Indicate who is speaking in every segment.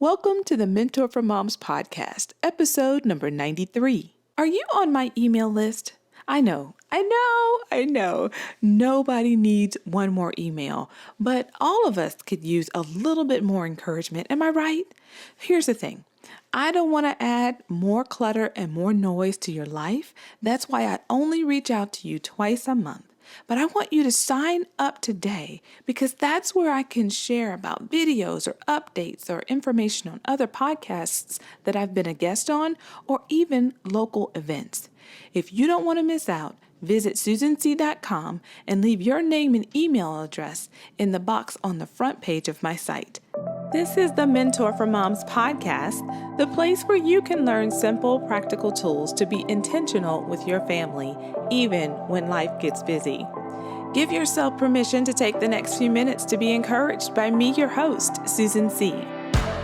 Speaker 1: Welcome to the Mentor for Moms podcast, episode number 93. Are you on my email list? I know. Nobody needs one more email, but all of us could use a little bit more encouragement. Am I right? Here's the thing. I don't want to add more clutter and more noise to your life. That's why I only reach out to you twice a month. But I want you to sign up today because that's where I can share about videos or updates or information on other podcasts that I've been a guest on or even local events. If you don't want to miss out, visit susanc.com and leave your name and email address in the box on the front page of my site. This is the Mentor for Moms podcast, the place where you can learn simple, practical tools to be intentional with your family, even when life gets busy. Give yourself permission to take the next few minutes to be encouraged by me, your host, Susan C.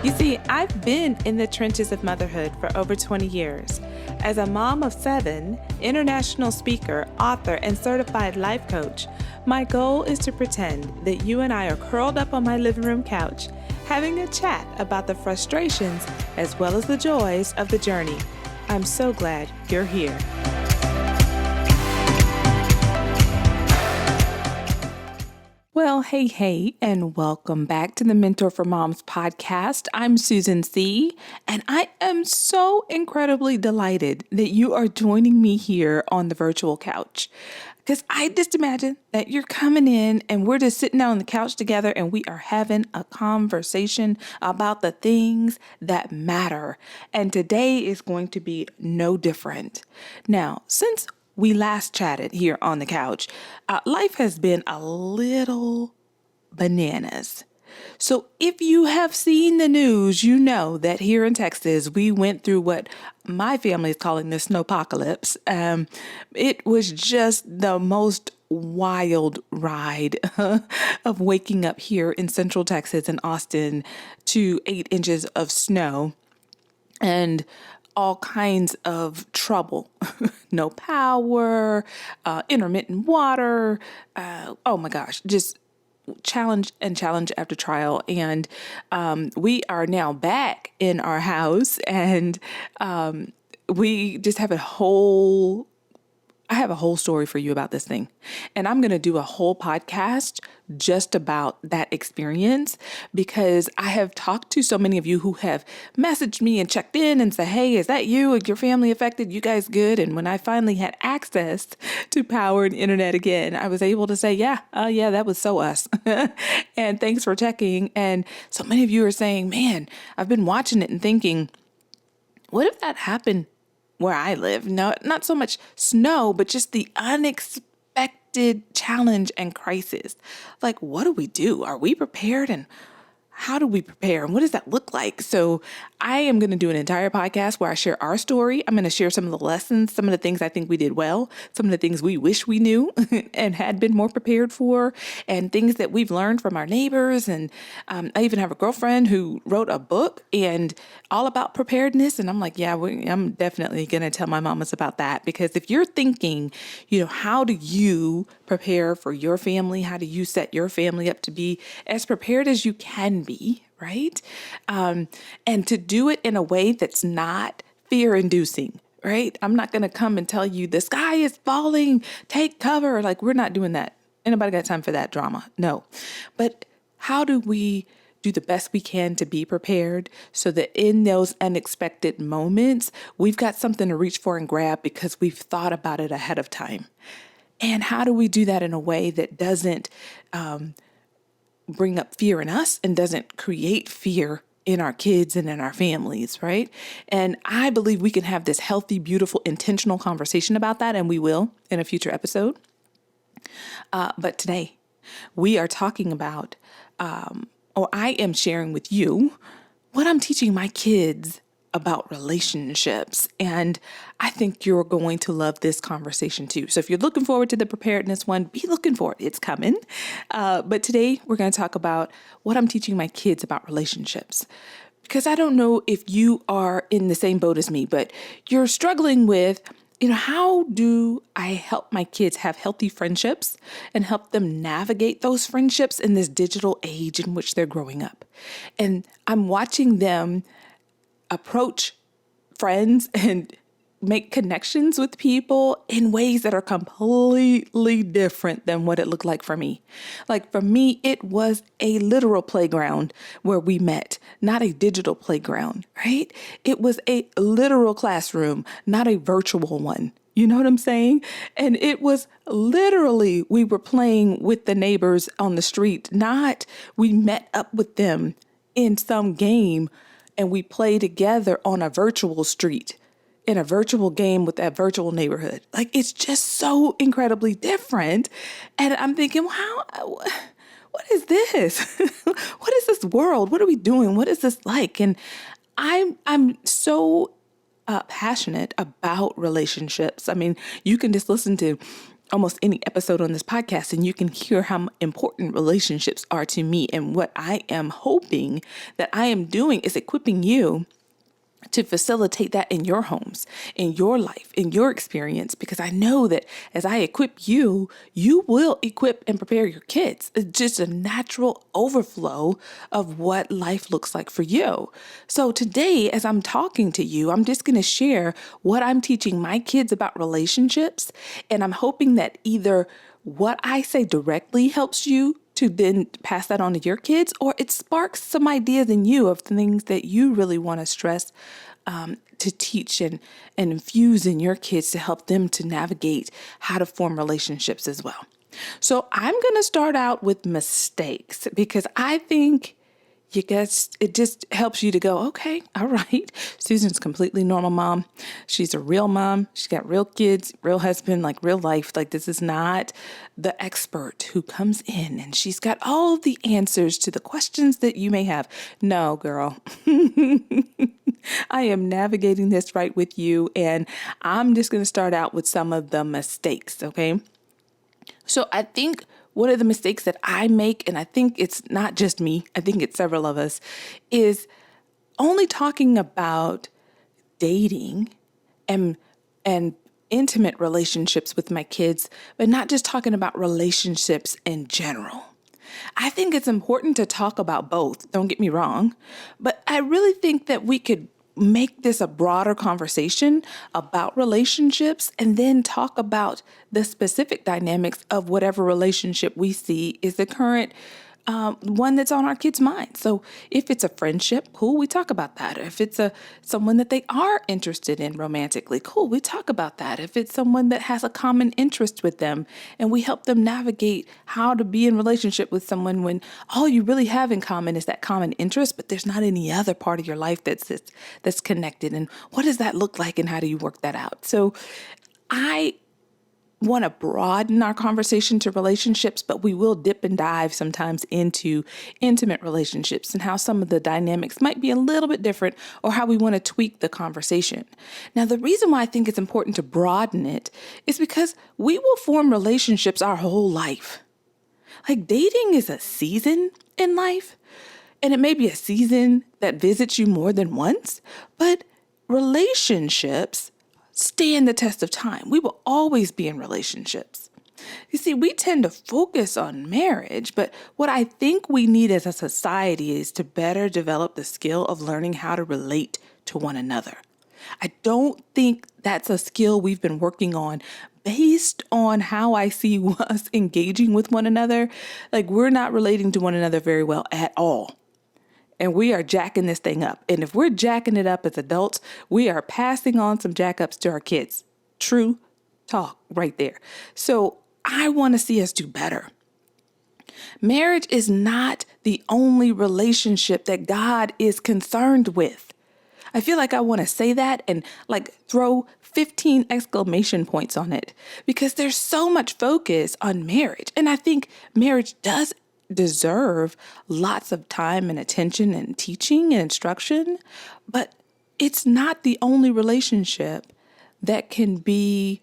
Speaker 1: You see, I've been in the trenches of motherhood for over 20 years. As a mom of 7, international speaker, author, and certified life coach, my goal is to pretend that you and I are curled up on my living room couch, having a chat about the frustrations as well as the joys of the journey. I'm so glad you're here. Well, hey, and welcome back to the Mentor for Moms podcast. I'm Susan C., and I am so incredibly delighted that you are joining me here on the virtual couch. Because I just imagine that you're coming in and we're just sitting down on the couch together and we are having a conversation about the things that matter. And today is going to be no different. Now, since we last chatted here on the couch, life has been a little bananas. So if you have seen the news, you know that here in Texas, we went through what my family is calling the snowpocalypse. It was just the most wild ride of waking up here in Central Texas in Austin to 8 inches of snow and all kinds of trouble. No power, intermittent water. Oh my gosh, just challenge after trial. And we are now back in our house and we just have I have a whole story for you about this thing. And I'm going to do a whole podcast just about that experience because I have talked to so many of you who have messaged me and checked in and said, hey, is that you? Is your family affected? You guys good? And when I finally had access to power and internet again, I was able to say, yeah, that was so us. And thanks for checking. And so many of you are saying, man, I've been watching it and thinking, what if that happened where I live? No, not so much snow, but just the unexpected challenge and crisis. Like, what do we do? Are we prepared? And how do we prepare? And what does that look like? So I am going to do an entire podcast where I share our story. I'm going to share some of the lessons, some of the things I think we did well, some of the things we wish we knew and had been more prepared for, and things that we've learned from our neighbors. And I even have a girlfriend who wrote a book and all about preparedness. And I'm like, yeah, I'm definitely going to tell my mamas about that. Because if you're thinking, how do you prepare for your family? How do you set your family up to be as prepared as you can be, right? And to do it in a way that's not fear-inducing, right? I'm not going to come and tell you the sky is falling, take cover. Like, we're not doing that. Anybody got time for that drama? No. But how do we do the best we can to be prepared so that in those unexpected moments, we've got something to reach for and grab because we've thought about it ahead of time? And how do we do that in a way that doesn't bring up fear in us and doesn't create fear in our kids and in our families, right? And I believe we can have this healthy, beautiful, intentional conversation about that, and we will in a future episode. But today, we are talking about, or I am sharing with you what I'm teaching my kids about relationships. And I think you're going to love this conversation too. So if you're looking forward to the preparedness one, be looking for it. It's coming. But today we're going to talk about what I'm teaching my kids about relationships. Because I don't know if you are in the same boat as me, but you're struggling with how do I help my kids have healthy friendships and help them navigate those friendships in this digital age in which they're growing up? And I'm watching them approach friends and make connections with people in ways that are completely different than what it looked like for me. Like for me, it was a literal playground where we met, not a digital playground, right? It was a literal classroom, not a virtual one. You know what I'm saying? And it was literally, we were playing with the neighbors on the street, not we met up with them in some game and we play together on a virtual street in a virtual game with that virtual neighborhood. Like it's just so incredibly different. And I'm thinking, wow, what is this? What is this world? What are we doing? What is this like? And I'm so passionate about relationships. I mean, you can just listen to almost any episode on this podcast and you can hear how important relationships are to me. And what I am hoping that I am doing is equipping you to facilitate that in your homes, in your life, in your experience, because I know that as I equip you, you will equip and prepare your kids. It's just a natural overflow of what life looks like for you. So today, as I'm talking to you, I'm just going to share what I'm teaching my kids about relationships. And I'm hoping that either what I say directly helps you to then pass that on to your kids, or it sparks some ideas in you of things that you really want to stress to teach and infuse in your kids to help them to navigate how to form relationships as well. So I'm going to start out with mistakes because I think it just helps you to go, okay, all right. Susan's a completely normal mom. She's a real mom. She's got real kids, real husband, like real life. Like this is not the expert who comes in and she's got all of the answers to the questions that you may have. No, girl. I am navigating this right with you. And I'm just going to start out with some of the mistakes. Okay. So I think one of the mistakes that I make, and I think it's not just me, I think it's several of us, is only talking about dating and intimate relationships with my kids, but not just talking about relationships in general. I think it's important to talk about both, don't get me wrong, but I really think that we could make this a broader conversation about relationships and then talk about the specific dynamics of whatever relationship we see is the current one that's on our kids' minds. So if it's a friendship, cool, we talk about that. If it's someone that they are interested in romantically, cool, we talk about that. If it's someone that has a common interest with them and we help them navigate how to be in relationship with someone when all you really have in common is that common interest, but there's not any other part of your life that's connected. And what does that look like and how do you work that out? So I want to broaden our conversation to relationships, but we will dip and dive sometimes into intimate relationships and how some of the dynamics might be a little bit different or how we want to tweak the conversation. Now, the reason why I think it's important to broaden it is because we will form relationships our whole life. Like dating is a season in life, and it may be a season that visits you more than once, but relationships stand the test of time. We will always be in relationships. You see, we tend to focus on marriage, but what I think we need as a society is to better develop the skill of learning how to relate to one another. I don't think that's a skill we've been working on based on how I see us engaging with one another. Like we're not relating to one another very well at all. And we are jacking this thing up. And if we're jacking it up as adults, we are passing on some jack-ups to our kids. True talk right there. So I want to see us do better. Marriage is not the only relationship that God is concerned with. I feel like I want to say that and like throw 15 exclamation points on it because there's so much focus on marriage. And I think marriage does deserve lots of time and attention and teaching and instruction, but it's not the only relationship that can be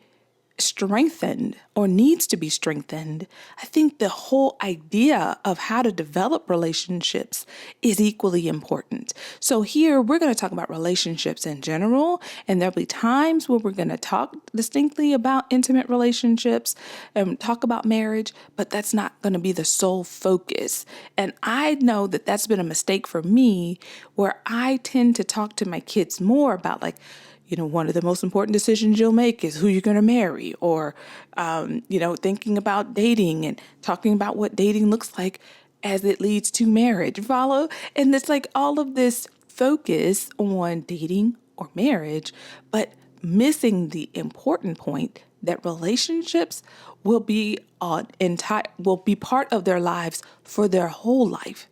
Speaker 1: strengthened or needs to be strengthened, I think the whole idea of how to develop relationships is equally important. So here we're going to talk about relationships in general, and there'll be times where we're going to talk distinctly about intimate relationships and talk about marriage, but that's not going to be the sole focus. And I know that that's been a mistake for me, where I tend to talk to my kids more about one of the most important decisions you'll make is who you're going to marry, or, thinking about dating and talking about what dating looks like as it leads to marriage. Follow? And it's like all of this focus on dating or marriage, but missing the important point that relationships will be part of their lives for their whole life.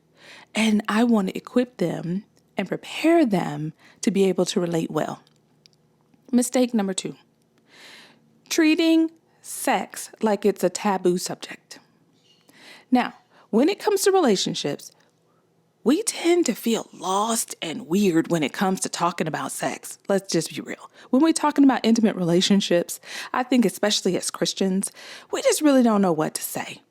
Speaker 1: And I want to equip them and prepare them to be able to relate well. Mistake number 2, treating sex like it's a taboo subject. Now, when it comes to relationships, we tend to feel lost and weird when it comes to talking about sex. Let's just be real. When we're talking about intimate relationships, I think especially as Christians, we just really don't know what to say.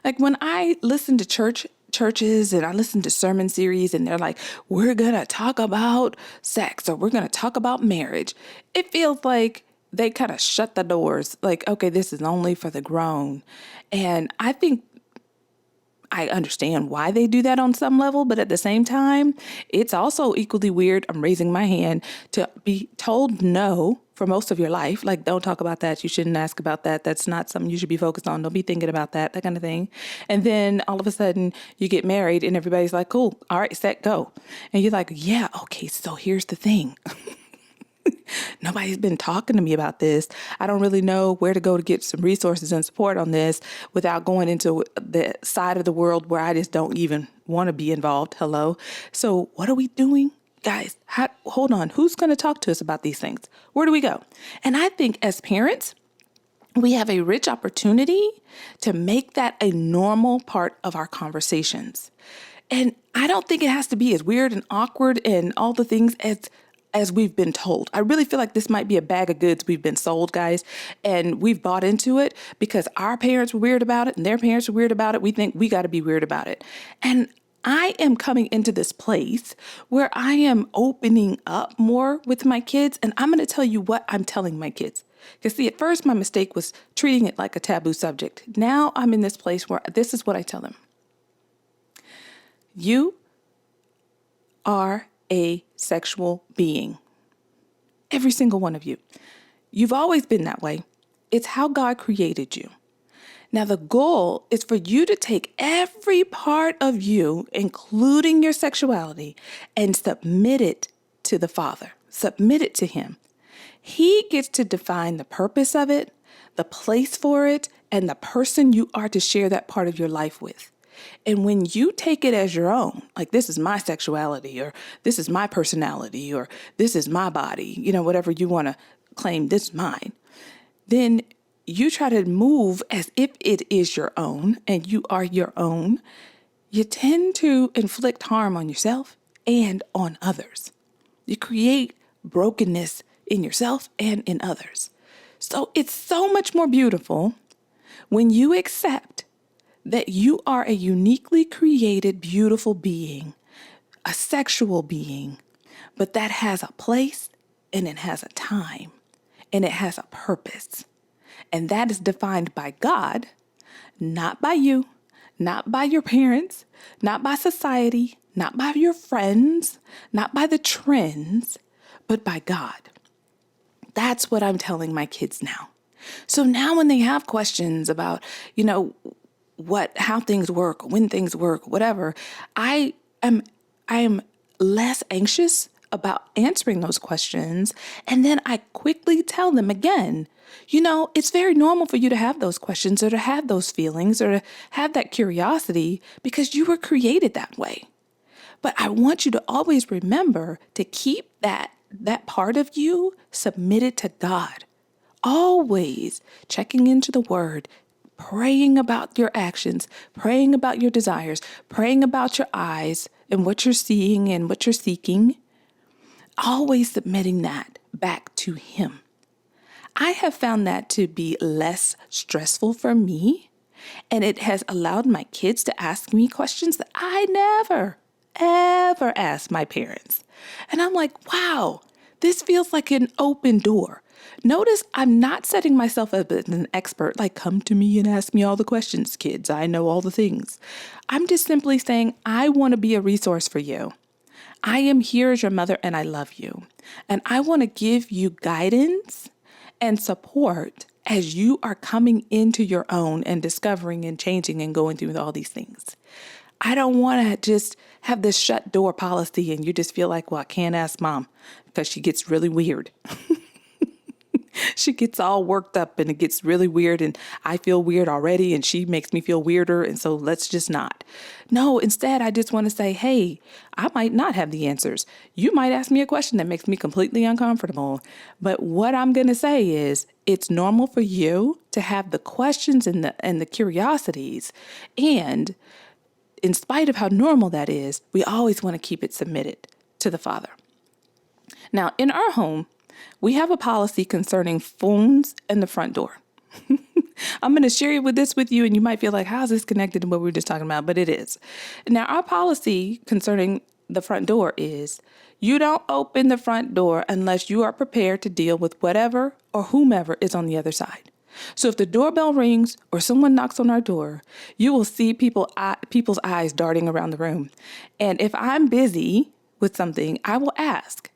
Speaker 1: Like when I listen to churches and I listen to sermon series and they're like, we're going to talk about sex or we're going to talk about marriage, it feels like they kind of shut the doors. Like, okay, this is only for the grown. And I think I understand why they do that on some level, but at the same time, it's also equally weird. I'm raising my hand to be told no for most of your life. Like, don't talk about that. You shouldn't ask about that. That's not something you should be focused on. Don't be thinking about that kind of thing. And then all of a sudden you get married and everybody's like, cool. All right, set, go. And you're like, yeah, okay. So here's the thing. Nobody's been talking to me about this. I don't really know where to go to get some resources and support on this without going into the side of the world where I just don't even want to be involved. Hello. So what are we doing? Guys, hold on. Who's going to talk to us about these things? Where do we go? And I think as parents, we have a rich opportunity to make that a normal part of our conversations. And I don't think it has to be as weird and awkward and all the things as we've been told. I really feel like this might be a bag of goods we've been sold, guys, and we've bought into it because our parents were weird about it and their parents were weird about it. We think we got to be weird about it. And I am coming into this place where I am opening up more with my kids, and I'm going to tell you what I'm telling my kids. Because see, at first my mistake was treating it like a taboo subject. Now I'm in this place where this is what I tell them. You are a sexual being. Every single one of you. You've always been that way. It's how God created you. Now, the goal is for you to take every part of you, including your sexuality, and submit it to the Father. Submit it to Him. He gets to define the purpose of it, the place for it, and the person you are to share that part of your life with. And when you take it as your own, like this is my sexuality, or this is my personality, or this is my body, whatever you want to claim, this is mine, then you try to move as if it is your own and you are your own. You tend to inflict harm on yourself and on others. You create brokenness in yourself and in others. So it's so much more beautiful when you accept that you are a uniquely created, beautiful being, a sexual being, but that has a place and it has a time and it has a purpose. And that is defined by God, not by you, not by your parents, not by society, not by your friends, not by the trends, but by God. That's what I'm telling my kids now. So now when they have questions about, how things work, when things work, whatever, I am less anxious about answering those questions. And then I quickly tell them again, it's very normal for you to have those questions or to have those feelings or to have that curiosity because you were created that way. But I want you to always remember to keep that part of you submitted to God. Always checking into the Word, praying about your actions, praying about your desires, praying about your eyes and what you're seeing and what you're seeking. Always submitting that back to Him. I have found that to be less stressful for me. And it has allowed my kids to ask me questions that I never, ever asked my parents. And I'm like, wow, this feels like an open door. Notice I'm not setting myself up as an expert, like, come to me and ask me all the questions, kids. I know all the things. I'm just simply saying, I want to be a resource for you. I am here as your mother and I love you. And I want to give you guidance and support as you are coming into your own and discovering and changing and going through all these things. I don't want to just have this shut door policy and you just feel like, well, I can't ask mom because she gets really weird. She gets all worked up and it gets really weird and I feel weird already and she makes me feel weirder. And so let's just not. No, instead, I just want to say, hey, I might not have the answers. You might ask me a question that makes me completely uncomfortable. But what I'm going to say is it's normal for you to have the questions and the curiosities. And in spite of how normal that is, we always want to keep it submitted to the Father. Now, in our home, we have a policy concerning phones and the front door. I'm going to share this with you, and you might feel like, how is this connected to what we were just talking about? But it is. Now, our policy concerning the front door is you don't open the front door unless you are prepared to deal with whatever or whomever is on the other side. So if the doorbell rings or someone knocks on our door, you will see people's eyes darting around the room. And if I'm busy with something, I will ask,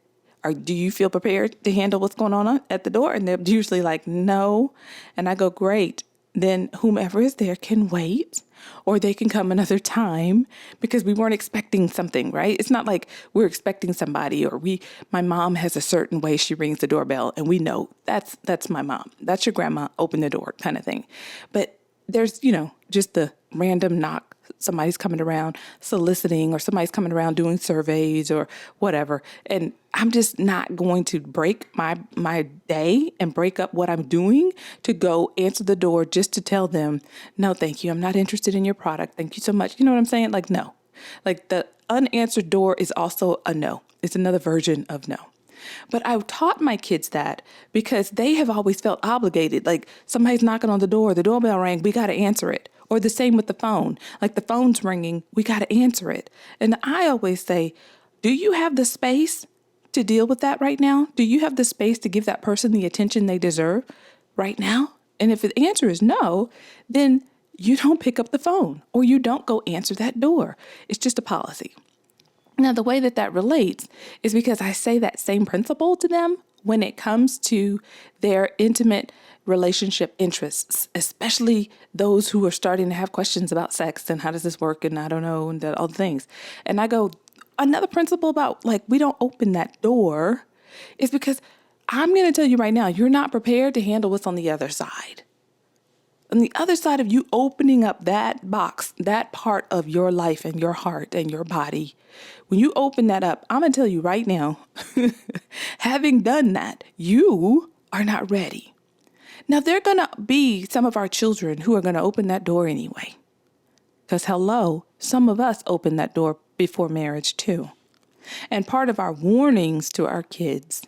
Speaker 1: do you feel prepared to handle what's going on at the door? And they're usually like, no. And I go, great. Then whomever is there can wait, or they can come another time because we weren't expecting something, right? It's not like we're expecting somebody or my mom has a certain way she rings the doorbell and we know that's my mom. That's your grandma, open the door kind of thing. But there's, just the random knock. Somebody's coming around soliciting or somebody's coming around doing surveys or whatever. And I'm just not going to break my day and break up what I'm doing to go answer the door just to tell them, no, thank you. I'm not interested in your product. Thank you so much. You know what I'm saying? Like, no. Like the unanswered door is also a no. It's another version of no. But I've taught my kids that because they have always felt obligated. Like somebody's knocking on the door, the doorbell rang, we got to answer it. Or the same with the phone. Like the phone's ringing, we got to answer it. And I always say, do you have the space to deal with that right now? Do you have the space to give that person the attention they deserve right now? And if the answer is no, then you don't pick up the phone or you don't go answer that door. It's just a policy. Now, the way that relates is because I say that same principle to them when it comes to their intimate relationship interests, especially those who are starting to have questions about sex and how does this work and I don't know and all the things. And I go, another principle about like we don't open that door is because I'm going to tell you right now, you're not prepared to handle what's on the other side. On the other side of you opening up that box, that part of your life and your heart and your body, when you open that up, I'm going to tell you right now, having done that, you are not ready. Now, there are going to be some of our children who are going to open that door anyway. Because hello, some of us open that door before marriage too. And part of our warnings to our kids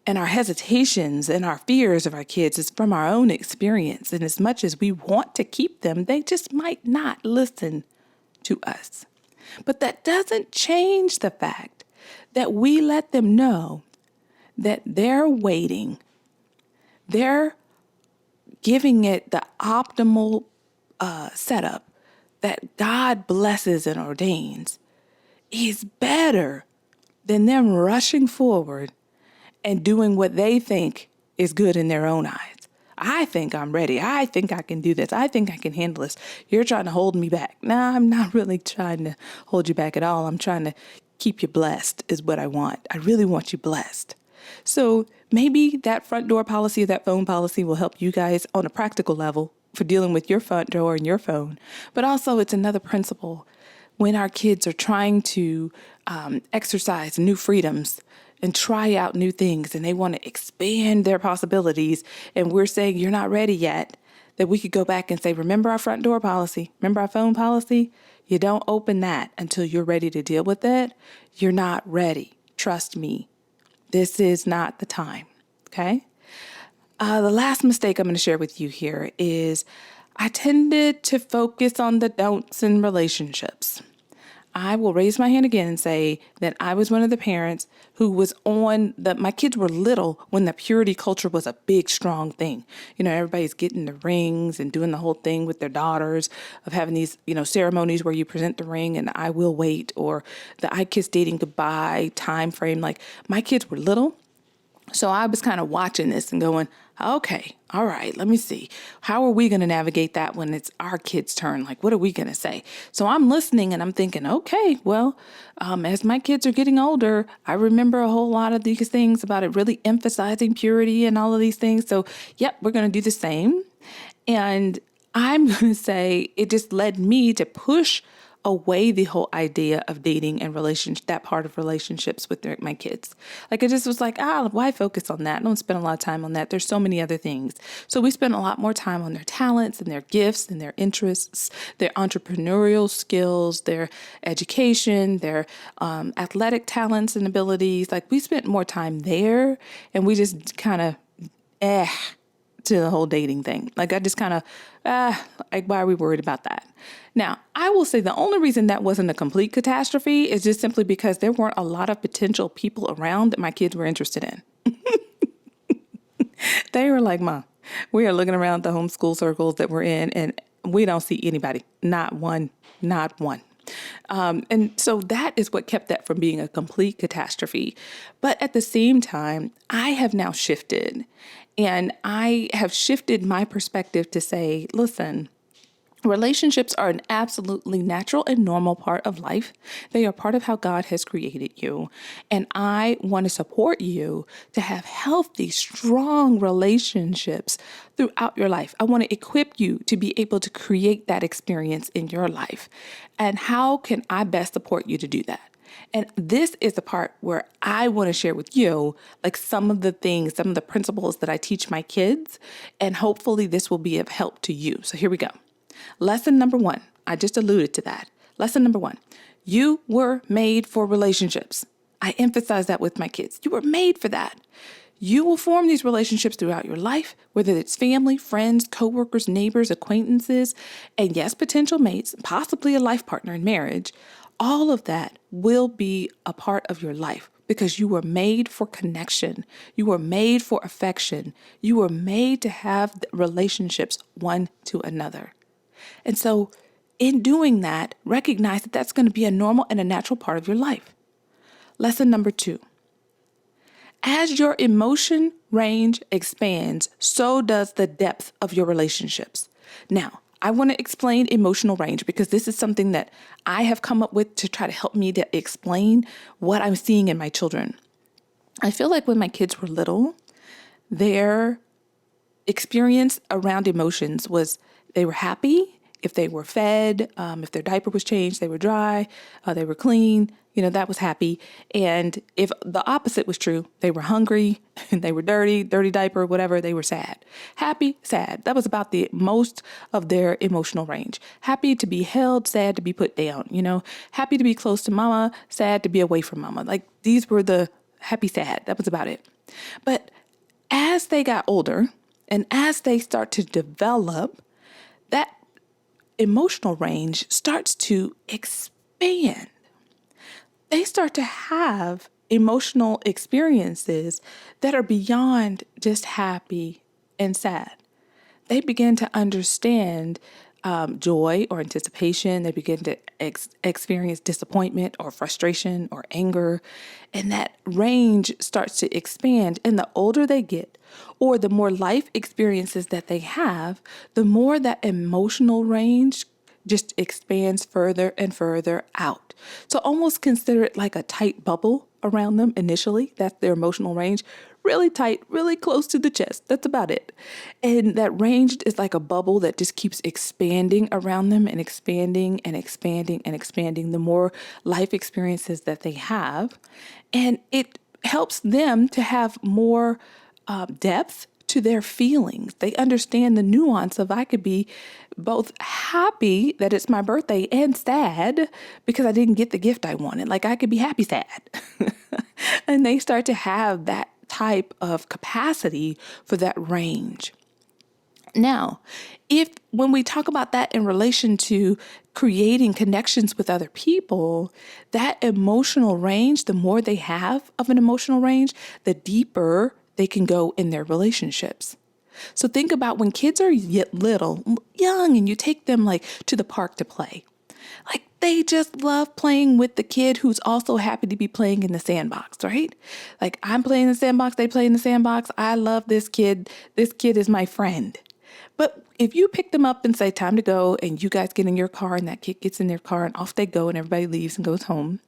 Speaker 1: and our hesitations and our fears of our kids is from our own experience. And as much as we want to keep them, they just might not listen to us. But that doesn't change the fact that we let them know that they're waiting. They're giving it the optimal setup that God blesses and ordains is better than them rushing forward and doing what they think is good in their own eyes. I think I'm ready. I think I can do this. I think I can handle this. You're trying to hold me back. No, I'm not really trying to hold you back at all. I'm trying to keep you blessed is what I want. I really want you blessed. So maybe that front door policy or that phone policy will help you guys on a practical level for dealing with your front door and your phone. But also it's another principle when our kids are trying to exercise new freedoms and try out new things and they want to expand their possibilities and we're saying you're not ready yet, that we could go back and say, remember our front door policy? Remember our phone policy? You don't open that until you're ready to deal with it. You're not ready. Trust me. This is not the time. Okay? The last mistake I'm going to share with you here is I tended to focus on the don'ts in relationships. I will raise my hand again and say that I was one of the parents who was my kids were little when the purity culture was a big, strong thing. Everybody's getting the rings and doing the whole thing with their daughters of having these, ceremonies where you present the ring and I will wait, or the I kiss dating goodbye time frame. Like, my kids were little. So I was kind of watching this and going, okay, all right, let me see. How are we going to navigate that when it's our kids' turn? Like, what are we going to say? So I'm listening and I'm thinking, okay, well, as my kids are getting older, I remember a whole lot of these things about it really emphasizing purity and all of these things. So, yep, we're going to do the same. And I'm going to say it just led me to push away the whole idea of dating and that part of relationships with my kids. Like, I just was like, why focus on that? Don't spend a lot of time on that. There's so many other things. So we spent a lot more time on their talents and their gifts and their interests, their entrepreneurial skills, their education, their athletic talents and abilities. Like, we spent more time there, and we just kind of to the whole dating thing. Like, I just kind of, why are we worried about that? Now, I will say the only reason that wasn't a complete catastrophe is just simply because there weren't a lot of potential people around that my kids were interested in. They were like, Mom, we are looking around the homeschool circles that we're in, and we don't see anybody. Not one. And so that is what kept that from being a complete catastrophe. But at the same time, I have now shifted, and I have shifted my perspective to say, listen, relationships are an absolutely natural and normal part of life. They are part of how God has created you. And I want to support you to have healthy, strong relationships throughout your life. I want to equip you to be able to create that experience in your life. And how can I best support you to do that? And this is the part where I want to share with you, like, some of the principles that I teach my kids. And hopefully this will be of help to you. So here we go. Lesson number 1, I just alluded to that. Lesson number 1, you were made for relationships. I emphasize that with my kids. You were made for that. You will form these relationships throughout your life, whether it's family, friends, coworkers, neighbors, acquaintances, and yes, potential mates, possibly a life partner in marriage. All of that will be a part of your life because you were made for connection. You were made for affection. You were made to have relationships one to another. And so in doing that, recognize that that's going to be a normal and a natural part of your life. Lesson number 2. As your emotion range expands, so does the depth of your relationships. Now, I want to explain emotional range because this is something that I have come up with to try to help me to explain what I'm seeing in my children. I feel like when my kids were little, their experience around emotions was they were happy if they were fed, if their diaper was changed, they were dry, they were clean, that was happy. And if the opposite was true, they were hungry, they were dirty diaper, whatever, they were sad. Happy, sad. That was about the most of their emotional range. Happy to be held, sad to be put down, happy to be close to mama, sad to be away from mama. Like, these were the happy, sad. That was about it. But as they got older and as they start to develop, that emotional range starts to expand. They start to have emotional experiences that are beyond just happy and sad. They begin to understand joy or anticipation. They begin to experience disappointment or frustration or anger. And that range starts to expand. And the older they get, or the more life experiences that they have, the more that emotional range just expands further and further out. So almost consider it like a tight bubble around them initially. That's their emotional range. Really tight, really close to the chest. That's about it. And that range is like a bubble that just keeps expanding around them and expanding and expanding and expanding the more life experiences that they have. And it helps them to have more depth to their feelings. They understand the nuance of I could be both happy that it's my birthday and sad because I didn't get the gift I wanted. Like, I could be happy, sad. And they start to have that type of capacity for that range. Now, when we talk about that in relation to creating connections with other people, that emotional range, the more they have of an emotional range, the deeper they can go in their relationships. So think about when kids are little, young, and you take them like to the park to play. Like they just love playing with the kid who's also happy to be playing in the sandbox, right? Like I'm playing in the sandbox, they play in the sandbox. I love this kid. This kid is my friend. But if you pick them up and say, time to go, and you guys get in your car and that kid gets in their car and off they go and everybody leaves and goes home,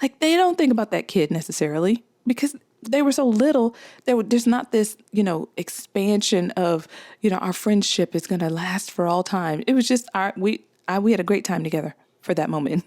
Speaker 1: like they don't think about that kid necessarily because they were so little. There's not this, expansion of, our friendship is going to last for all time. It was just we had a great time together for that moment.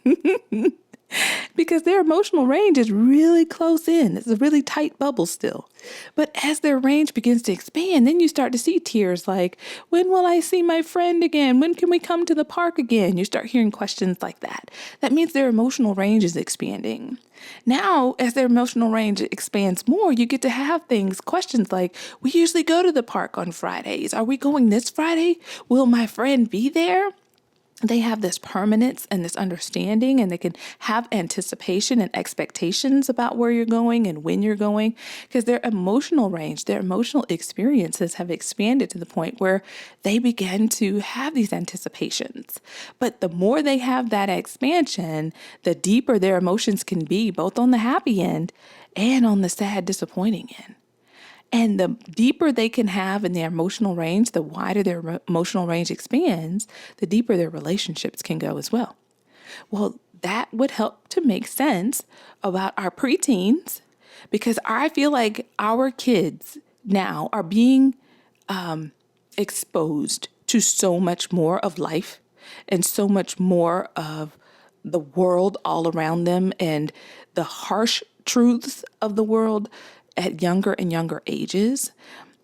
Speaker 1: Because their emotional range is really close in. It's a really tight bubble still. But as their range begins to expand, then you start to see tears like, when will I see my friend again? When can we come to the park again? You start hearing questions like that. That means their emotional range is expanding. Now, as their emotional range expands more, you get to have questions like, we usually go to the park on Fridays. Are we going this Friday? Will my friend be there? They have this permanence and this understanding, and they can have anticipation and expectations about where you're going and when you're going, because their emotional range, their emotional experiences have expanded to the point where they begin to have these anticipations. But the more they have that expansion, the deeper their emotions can be, both on the happy end and on the sad, disappointing end. And the deeper they can have in their emotional range, the wider their emotional range expands, the deeper their relationships can go as well. Well, that would help to make sense about our preteens, because I feel like our kids now are being exposed to so much more of life and so much more of the world all around them and the harsh truths of the world at younger and younger ages.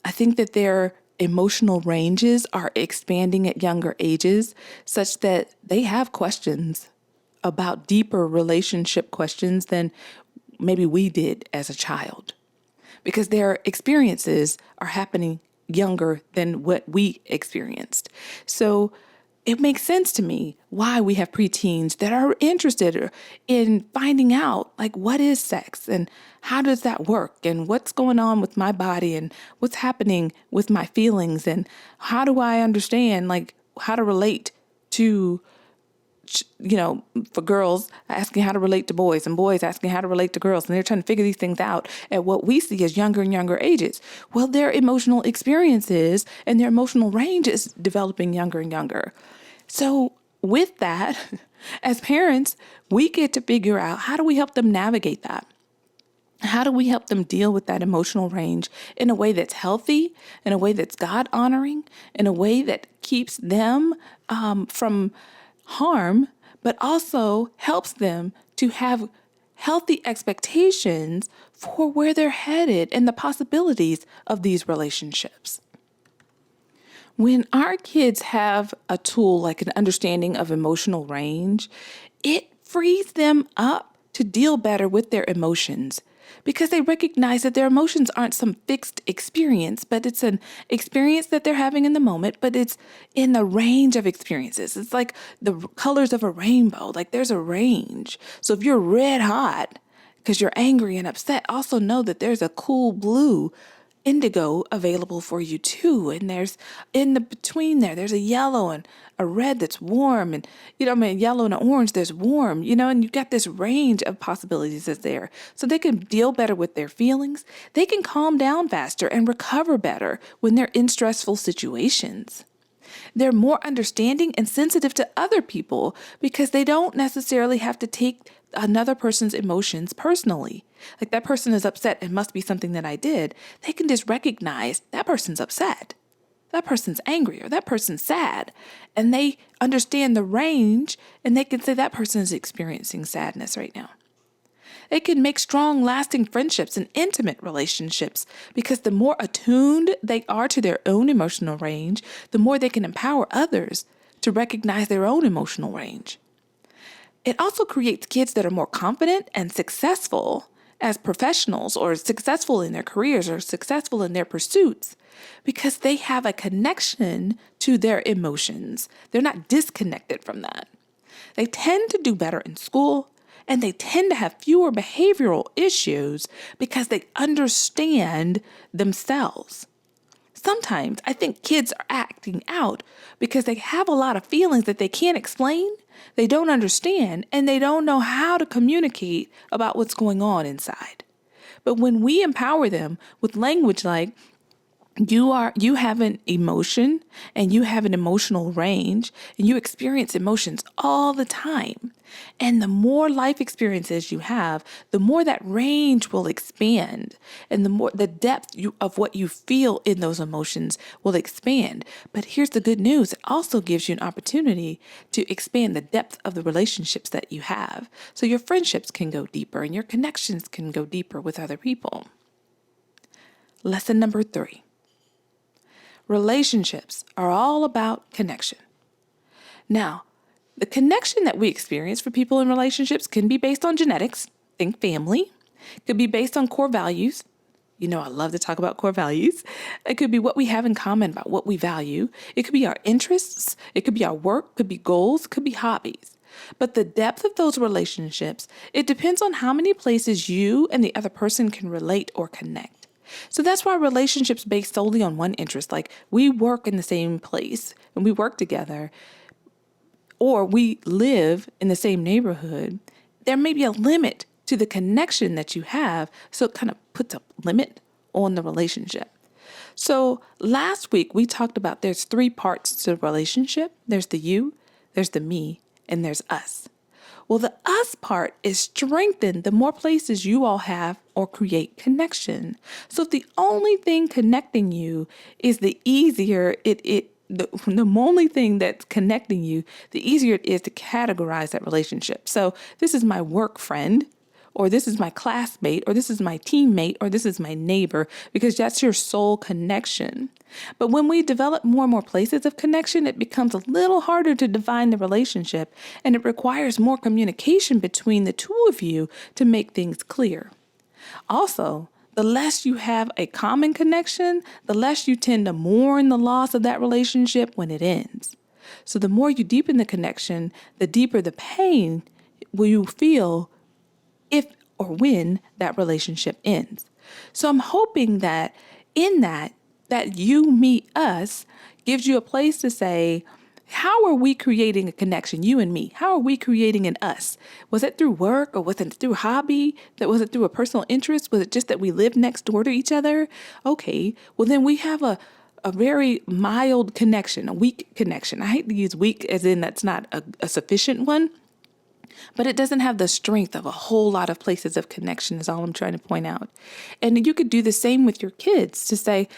Speaker 1: I think that their emotional ranges are expanding at younger ages such that they have questions about deeper relationship questions than maybe we did as a child, because their experiences are happening younger than what we experienced. So it makes sense to me why we have preteens that are interested in finding out, like, what is sex and how does that work and what's going on with my body and what's happening with my feelings and how do I understand, like, how to relate to, for girls asking how to relate to boys and boys asking how to relate to girls. And they're trying to figure these things out at what we see as younger and younger ages. Well, their emotional experiences and their emotional range is developing younger and younger. So with that, as parents, we get to figure out, how do we help them navigate that? How do we help them deal with that emotional range in a way that's healthy, in a way that's God honoring, in a way that keeps them from harm, but also helps them to have healthy expectations for where they're headed and the possibilities of these relationships. When our kids have a tool like an understanding of emotional range, it frees them up to deal better with their emotions, because they recognize that their emotions aren't some fixed experience, but it's an experience that they're having in the moment, but it's in the range of experiences. It's like the colors of a rainbow. Like there's a range. So if you're red hot because you're angry and upset, also know that there's a cool blue, indigo available for you too. And there's in the between there's a yellow and a red that's warm, and yellow and an orange, there's warm, and you've got this range of possibilities that's there. So they can deal better with their feelings. They can calm down faster and recover better when they're in stressful situations. They're more understanding and sensitive to other people because they don't necessarily have to take another person's emotions personally. Like, that person is upset, it must be something that I did. They can just recognize that person's upset, that person's angry, or that person's sad. And they understand the range, and they can say that person is experiencing sadness right now. They can make strong, lasting friendships and intimate relationships because the more attuned they are to their own emotional range, the more they can empower others to recognize their own emotional range. It also creates kids that are more confident and successful as professionals or successful in their careers or successful in their pursuits because they have a connection to their emotions. They're not disconnected from that. They tend to do better in school and they tend to have fewer behavioral issues because they understand themselves. Sometimes I think kids are acting out because they have a lot of feelings that they can't explain, they don't understand, and they don't know how to communicate about what's going on inside. But when we empower them with language like, you have an emotion and you have an emotional range and you experience emotions all the time. And the more life experiences you have, the more that range will expand and the more the depth of what you feel in those emotions will expand. But here's the good news. It also gives you an opportunity to expand the depth of the relationships that you have. So your friendships can go deeper and your connections can go deeper with other people. Lesson number 3. Relationships are all about connection. Now, the connection that we experience for people in relationships can be based on genetics, think family, could be based on core values. You know, I love to talk about core values. It could be what we have in common about what we value. It could be our interests. It could be our work, could be goals, could be hobbies. But the depth of those relationships, it depends on how many places you and the other person can relate or connect. So that's why relationships based solely on one interest, like we work in the same place and we work together, or we live in the same neighborhood, there may be a limit to the connection that you have. So it kind of puts a limit on the relationship. So last week we talked about there's 3 parts to the relationship. There's the you, there's the me, and there's us. Well, the us part is strengthened the more places you all have or create connection. So if the only thing connecting you is the easier the only thing that's connecting you, the easier it is to categorize that relationship. So this is my work friend, or this is my classmate, or this is my teammate, or this is my neighbor, because that's your soul connection. But when we develop more and more places of connection, it becomes a little harder to define the relationship, and it requires more communication between the two of you to make things clear. Also, the less you have a common connection, the less you tend to mourn the loss of that relationship when it ends. So the more you deepen the connection, the deeper the pain will you feel if or when that relationship ends. So I'm hoping that in that you meet us gives you a place to say, how are we creating a connection, you and me? How are we creating an us? Was it through work or was it through hobby? Was it through a personal interest? Was it just that we live next door to each other? Okay, well then we have a very mild connection, a weak connection. I hate to use weak as in that's not a sufficient one, but it doesn't have the strength of a whole lot of places of connection is all I'm trying to point out. And you could do the same with your kids to say,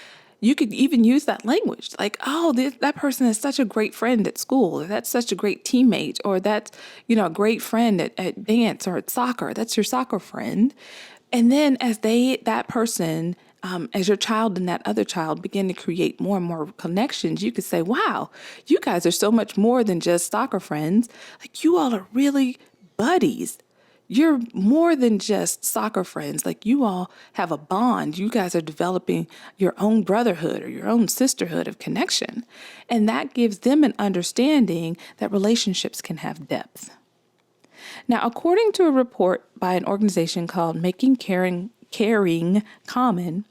Speaker 1: you could even use that language like, oh, that person is such a great friend at school, or that's such a great teammate, or that's, a great friend at dance or at soccer. That's your soccer friend. And then as that person, as your child and that other child begin to create more and more connections, you could say, wow, you guys are so much more than just soccer friends. Like you all are really buddies. You're more than just soccer friends. Like you all have a bond. You guys are developing your own brotherhood or your own sisterhood of connection. And that gives them an understanding that relationships can have depth. Now, according to a report by an organization called Making Caring Common,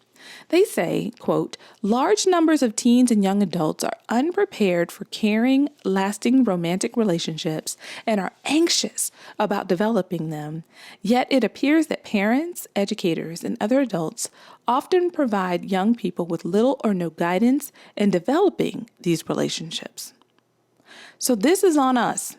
Speaker 1: they say, quote, large numbers of teens and young adults are unprepared for caring, lasting romantic relationships and are anxious about developing them. Yet it appears that parents, educators, and other adults often provide young people with little or no guidance in developing these relationships. So this is on us.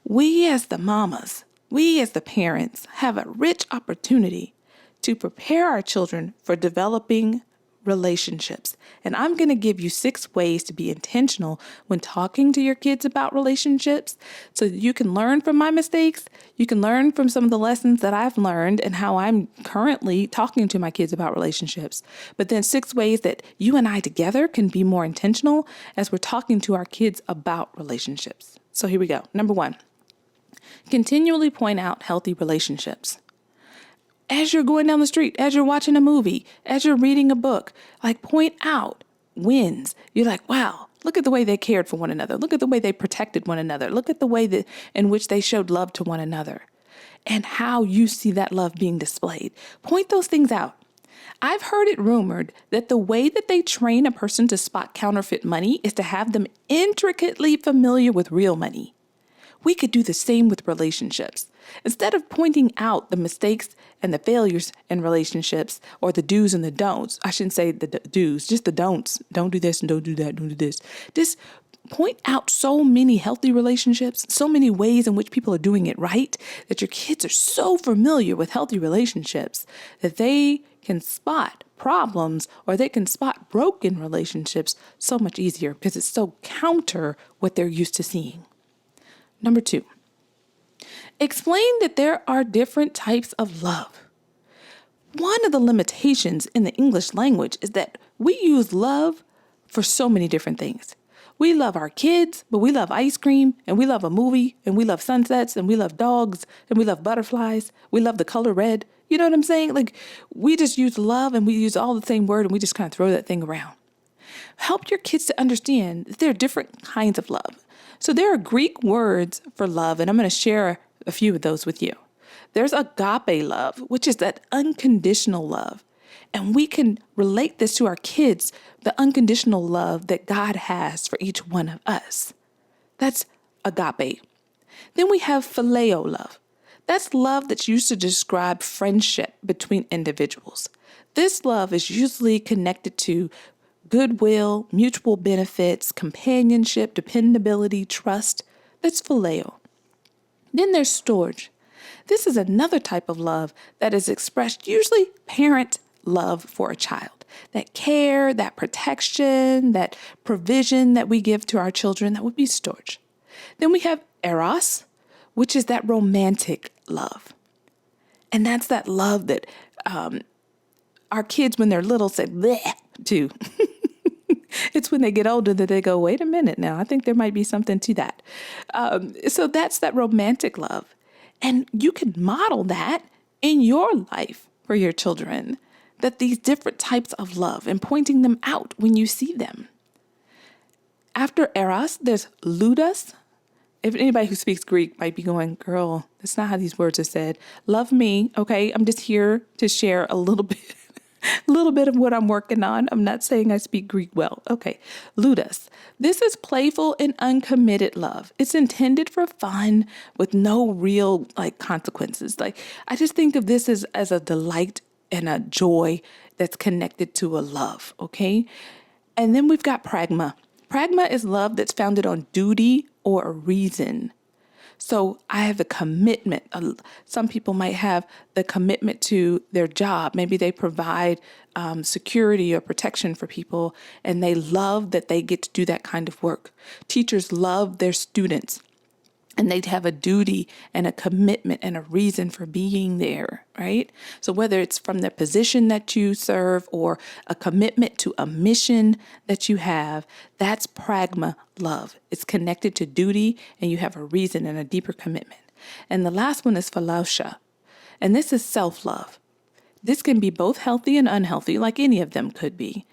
Speaker 1: We as the mamas, we as the parents have a rich opportunity to prepare our children for developing relationships. And I'm going to give you 6 ways to be intentional when talking to your kids about relationships so that you can learn from my mistakes. You can learn from some of the lessons that I've learned and how I'm currently talking to my kids about relationships. But then 6 ways that you and I together can be more intentional as we're talking to our kids about relationships. So here we go. Number 1, continually point out healthy relationships. as you're going down the street, as you're watching a movie, as you're reading a book, like point out wins. You're like, wow, look at the way they cared for one another. Look at the way they protected one another. Look at the way that in which they showed love to one another and how you see that love being displayed. Point those things out. I've heard it rumored that the way that they train a person to spot counterfeit money is to have them intricately familiar with real money. We could do the same with relationships. Instead of pointing out the mistakes and the failures in relationships, or the do's and the don'ts, I shouldn't say the do's, just the don'ts. Don't do this and don't do that, don't do this. Just point out so many healthy relationships, so many ways in which people are doing it right, that your kids are so familiar with healthy relationships that they can spot problems or they can spot broken relationships so much easier because it's so counter what they're used to seeing. Number 2, explain that there are different types of love. One of the limitations in the English language is that we use love for so many different things. We love our kids, but we love ice cream, and we love a movie, and we love sunsets, and we love dogs, and we love butterflies. We love the color red. You know what I'm saying? Like, we just use love, and we use all the same word, and we just kind of throw that thing around. Help your kids to understand that there are different kinds of love. So there are Greek words for love, and I'm going to share a few of those with you. There's agape love, which is that unconditional love. And we can relate this to our kids, the unconditional love that God has for each one of us. That's agape. Then we have phileo love. That's love that's used to describe friendship between individuals. This love is usually connected to goodwill, mutual benefits, companionship, dependability, trust. That's phileo. Then there's storge. This is another type of love that is expressed usually parent love for a child. That care, that protection, that provision that we give to our children, that would be storge. Then we have eros, which is that romantic love. And that's that love that our kids, when they're little, say bleh to. It's when they get older that they go, wait a minute now, I think there might be something to that. So that's that romantic love. And you can model that in your life for your children, that these different types of love and pointing them out when you see them. After eros, there's ludus. If anybody who speaks Greek might be going, girl, that's not how these words are said. Love me, okay? I'm just here to share a little bit of what I'm working on. I'm not saying I speak Greek well. Okay, ludus. This is playful and uncommitted love. It's intended for fun with no real consequences. I just think of this as a delight and a joy that's connected to a love, okay? And then we've got pragma. Pragma is love that's founded on duty or a reason. So I have a commitment. Some people might have the commitment to their job. Maybe they provide security or protection for people, and they love that they get to do that kind of work. Teachers love their students, and they have a duty and a commitment and a reason for being there, right? So whether it's from the position that you serve or a commitment to a mission that you have, that's pragma love. It's connected to duty, and you have a reason and a deeper commitment. And the last one is philautia, and this is self-love. This can be both healthy and unhealthy, like any of them could be.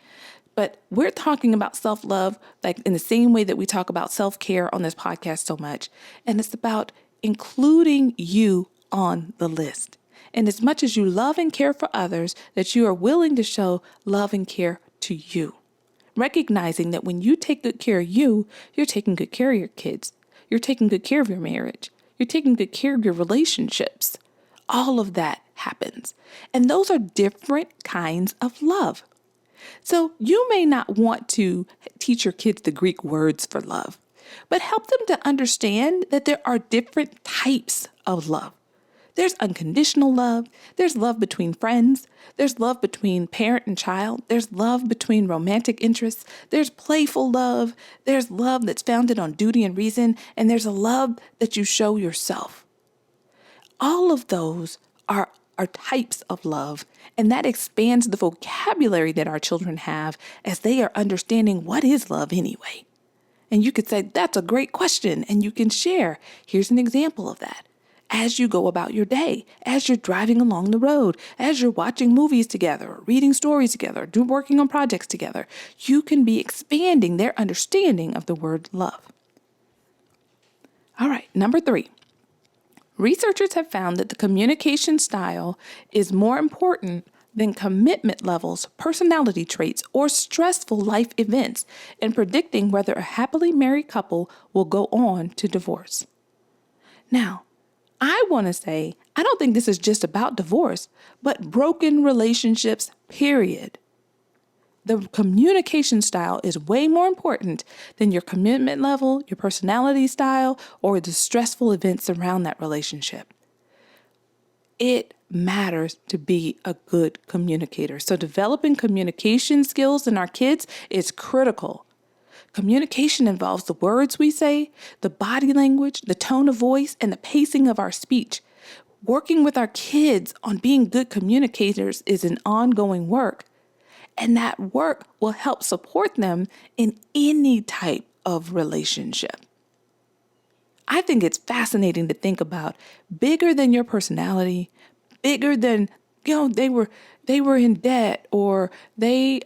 Speaker 1: But we're talking about self-love like in the same way that we talk about self-care on this podcast so much. And it's about including you on the list. And as much as you love and care for others, that you are willing to show love and care to you. Recognizing that when you take good care of you, you're taking good care of your kids. You're taking good care of your marriage. You're taking good care of your relationships. All of that happens. And those are different kinds of love. So you may not want to teach your kids the Greek words for love, but help them to understand that there are different types of love. There's unconditional love. There's love between friends. There's love between parent and child. There's love between romantic interests. There's playful love. There's love that's founded on duty and reason. And there's a love that you show yourself. All of those are types of love, and that expands the vocabulary that our children have as they are understanding what is love anyway. And you could say, that's a great question, and you can share. Here's an example of that. as you go about your day, as you're driving along the road, as you're watching movies together, or reading stories together, working on projects together. You can be expanding their understanding of the word love. All right, number 3. Researchers have found that the communication style is more important than commitment levels, personality traits, or stressful life events in predicting whether a happily married couple will go on to divorce. Now, I want to say, I don't think this is just about divorce, but broken relationships, period. The communication style is way more important than your commitment level, your personality style, or the stressful events around that relationship. It matters to be a good communicator. So developing communication skills in our kids is critical. Communication involves the words we say, the body language, the tone of voice, and the pacing of our speech. Working with our kids on being good communicators is an ongoing work, and that work will help support them in any type of relationship. I think it's fascinating to think about bigger than your personality, bigger than, they were in debt, or they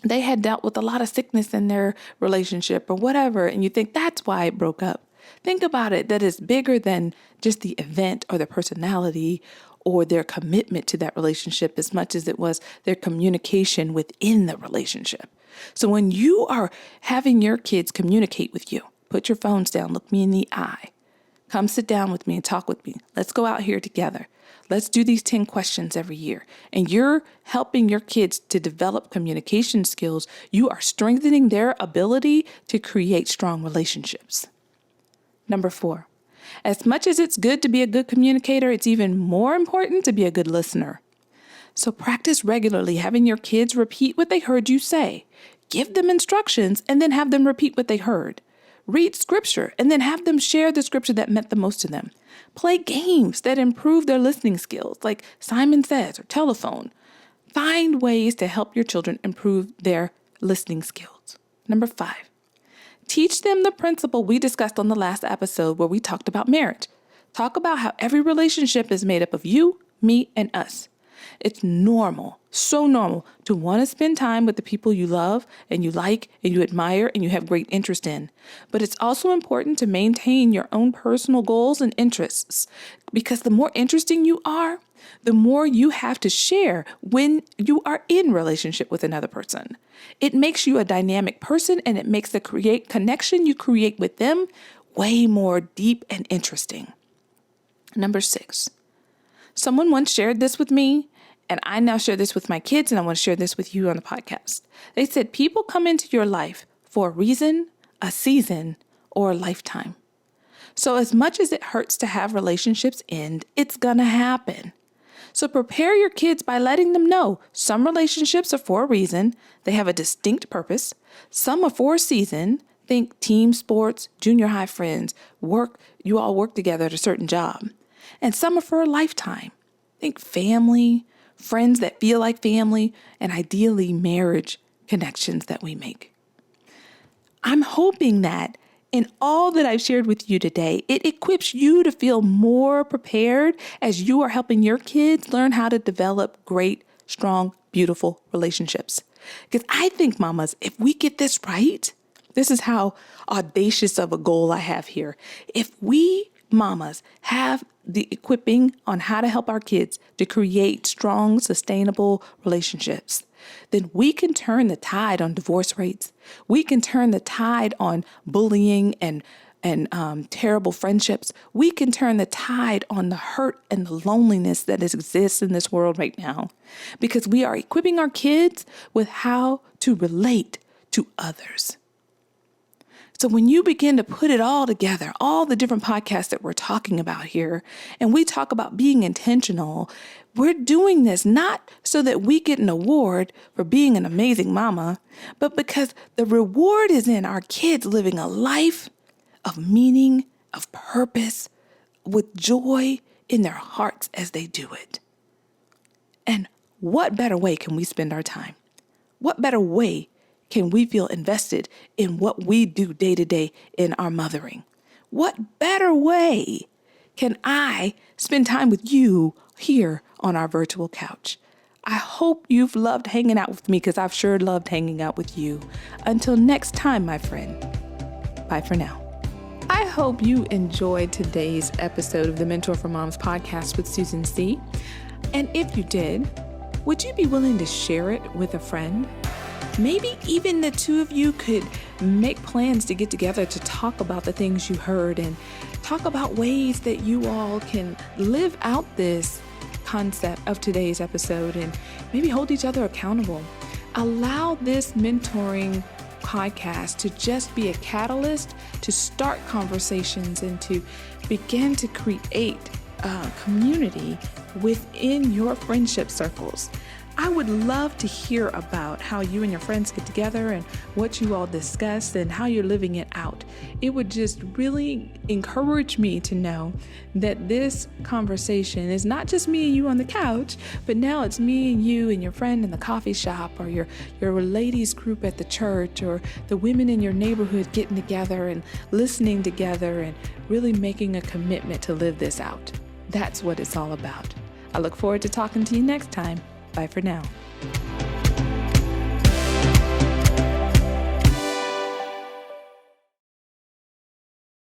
Speaker 1: had dealt with a lot of sickness in their relationship or whatever, and you think that's why it broke up. Think about it, that it's bigger than just the event or the personality or their commitment to that relationship as much as it was their communication within the relationship. So when you are having your kids communicate with you, put your phones down, look me in the eye, come sit down with me and talk with me. Let's go out here together. Let's do these 10 questions every year. And you're helping your kids to develop communication skills. You are strengthening their ability to create strong relationships. Number 4, as much as it's good to be a good communicator, it's even more important to be a good listener. So practice regularly having your kids repeat what they heard you say. Give them instructions and then have them repeat what they heard. Read scripture and then have them share the scripture that meant the most to them. Play games that improve their listening skills, like Simon Says or Telephone. Find ways to help your children improve their listening skills. Number 5, teach them the principle we discussed on the last episode where we talked about marriage. Talk about how every relationship is made up of you, me, and us. It's normal, so normal, to want to spend time with the people you love and you like and you admire and you have great interest in. But it's also important to maintain your own personal goals and interests, because the more interesting you are, the more you have to share when you are in relationship with another person. It makes you a dynamic person, and it makes the connection you create with them way more deep and interesting. Number 6, someone once shared this with me, and I now share this with my kids, and I want to share this with you on the podcast. They said people come into your life for a reason, a season, or a lifetime. So as much as it hurts to have relationships end, it's going to happen. So prepare your kids by letting them know some relationships are for a reason. They have a distinct purpose. Some are for a season. Think team sports, junior high friends, work. You all work together at a certain job. And some are for a lifetime. Think family, friends that feel like family, and ideally marriage connections that we make. I'm hoping that in all that I've shared with you today, it equips you to feel more prepared as you are helping your kids learn how to develop great, strong, beautiful relationships. Because I think, mamas, if we get this right, this is how audacious of a goal I have here. If we mamas have the equipping on how to help our kids to create strong, sustainable relationships, then we can turn the tide on divorce rates. We can turn the tide on bullying and terrible friendships. We can turn the tide on the hurt and the loneliness that exists in this world right now, because we are equipping our kids with how to relate to others. So when you begin to put it all together, all the different podcasts that we're talking about here, and we talk about being intentional, we're doing this not so that we get an award for being an amazing mama, but because the reward is in our kids living a life of meaning, of purpose, with joy in their hearts as they do it. And what better way can we spend our time? What better way can we feel invested in what we do day to day in our mothering? What better way can I spend time with you here on our virtual couch? I hope you've loved hanging out with me because I've sure loved hanging out with you. Until next time, my friend. Bye for now. I hope you enjoyed today's episode of the Mentor for Moms podcast with Susan C. And if you did, would you be willing to share it with a friend? Maybe even the two of you could make plans to get together to talk about the things you heard and talk about ways that you all can live out this concept of today's episode and maybe hold each other accountable. Allow this mentoring podcast to just be a catalyst to start conversations and to begin to create a community within your friendship circles. I would love to hear about how you and your friends get together and what you all discuss and how you're living it out. It would just really encourage me to know that this conversation is not just me and you on the couch, but now it's me and you and your friend in the coffee shop, or your ladies group at the church, or the women in your neighborhood getting together and listening together and really making a commitment to live this out. That's what it's all about. I look forward to talking to you next time. Bye for now.